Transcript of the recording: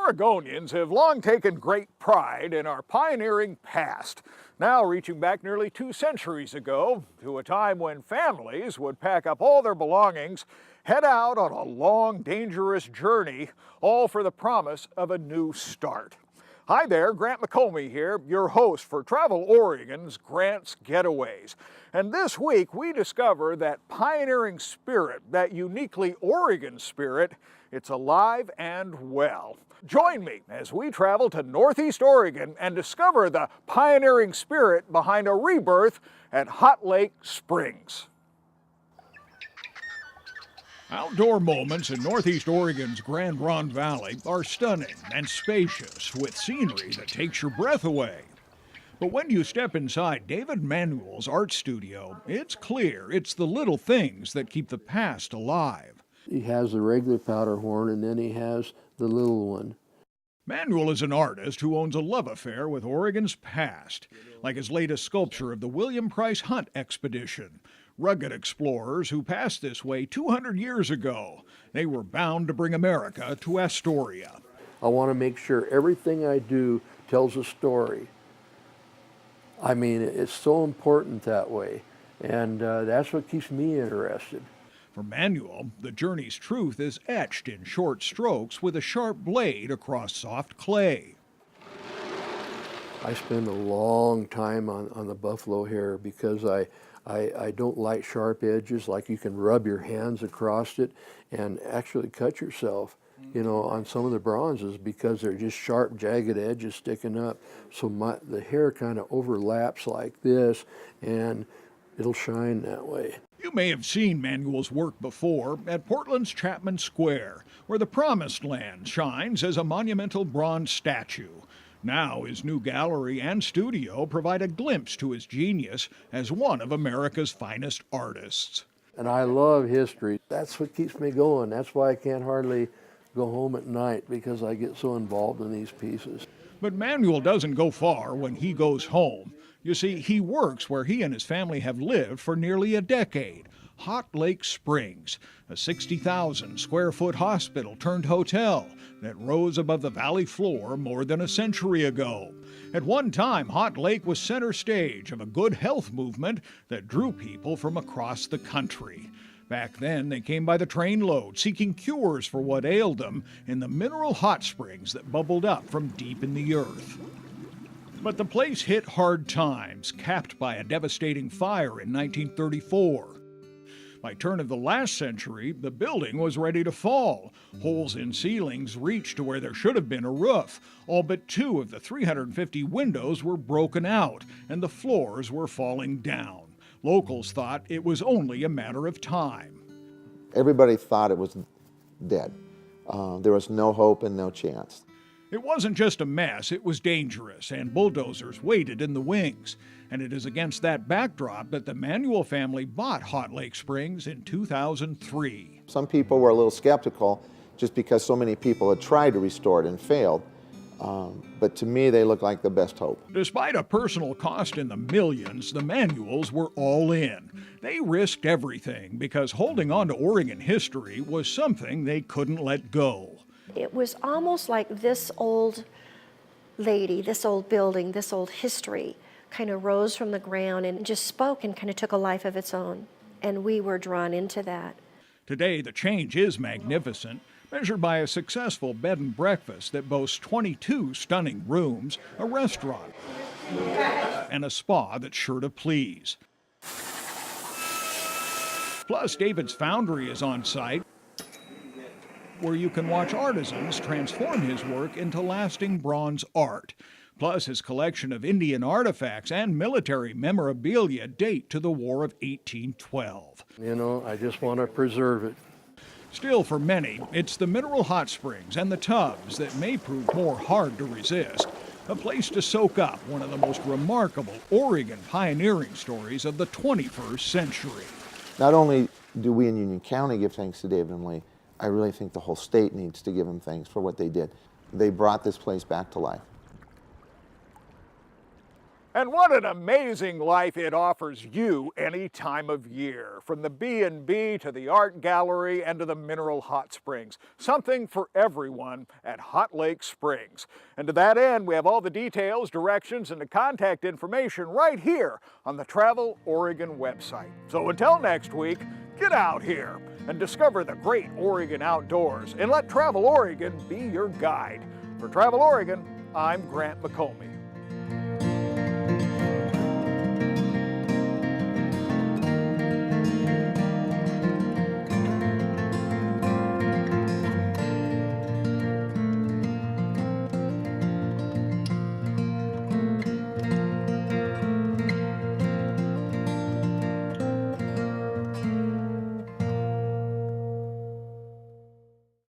Oregonians have long taken great pride in our pioneering past, now reaching back nearly 2 centuries ago to a time when families would pack up all their belongings, head out on a long, dangerous journey, all for the promise of a new start. Hi there, Grant McComey here, your host for Travel Oregon's Grant's Getaways. And this week we discover that pioneering spirit, that uniquely Oregon spirit, it's alive and well. Join me as we travel to Northeast Oregon and discover the pioneering spirit behind a rebirth at Hot Lake Springs. Outdoor moments in Northeast Oregon's Grand Ronde Valley are stunning and spacious with scenery that takes your breath away. But when you step inside David Manuel's art studio, it's clear it's the little things that keep the past alive. He has the regular powder horn, and then he has the little one. Manuel is an artist who owns a love affair with Oregon's past, like his latest sculpture of the William Price Hunt expedition. Rugged explorers who passed this way 200 years ago. They were bound to bring America to Astoria. I want to make sure everything I do tells a story. I mean, it's so important that way, and that's what keeps me interested. For Manuel, the journey's truth is etched in short strokes with a sharp blade across soft clay. I spend a long time on the buffalo hair because I don't like sharp edges, like you can rub your hands across it and actually cut yourself, you know, on some of the bronzes because they're just sharp, jagged edges sticking up. So the hair kind of overlaps like this and it'll shine that way. You may have seen Manuel's work before at Portland's Chapman Square, where the Promised Land shines as a monumental bronze statue. Now his new gallery and studio provide a glimpse to his genius as one of America's finest artists. And I love history. That's what keeps me going. That's why I can't hardly go home at night, because I get so involved in these pieces. But Manuel doesn't go far when he goes home. You see, he works where he and his family have lived for nearly a decade. Hot Lake Springs, a 60,000 square foot hospital turned hotel that rose above the valley floor more than a century ago. At one time, Hot Lake was center stage of a good health movement that drew people from across the country. Back then, they came by the trainload, seeking cures for what ailed them in the mineral hot springs that bubbled up from deep in the earth. But the place hit hard times, capped by a devastating fire in 1934. By turn of the last century, the building was ready to fall. Holes in ceilings reached to where there should have been a roof. All but 2 of the 350 windows were broken out, and the floors were falling down. Locals thought it was only a matter of time. Everybody thought it was dead. There was no hope and no chance. It wasn't just a mess, it was dangerous, and bulldozers waited in the wings. And it is against that backdrop that the Manuel family bought Hot Lake Springs in 2003. Some people were a little skeptical just because so many people had tried to restore it and failed. But to me, they look like the best hope. Despite a personal cost in the millions, the Manuels were all in. They risked everything because holding on to Oregon history was something they couldn't let go. It was almost like this old lady, this old building, this old history kind of rose from the ground and just spoke and kind of took a life of its own. And we were drawn into that. Today, the change is magnificent, measured by a successful bed and breakfast that boasts 22 stunning rooms, a restaurant, and a spa that's sure to please. Plus, David's Foundry is on site, where you can watch artisans transform his work into lasting bronze art. Plus, his collection of Indian artifacts and military memorabilia date to the War of 1812. You know, I just want to preserve it. Still, for many, it's the mineral hot springs and the tubs that may prove more hard to resist. A place to soak up one of the most remarkable Oregon pioneering stories of the 21st century. Not only do we in Union County give thanks to David and Lee, I really think the whole state needs to give them thanks for what they did. They brought this place back to life. And what an amazing life it offers you any time of year. From the B&B to the art gallery and to the mineral hot springs. Something for everyone at Hot Lake Springs. And to that end, we have all the details, directions, and the contact information right here on the Travel Oregon website. So until next week, get out here and discover the great Oregon outdoors and let Travel Oregon be your guide. For Travel Oregon, I'm Grant McComie.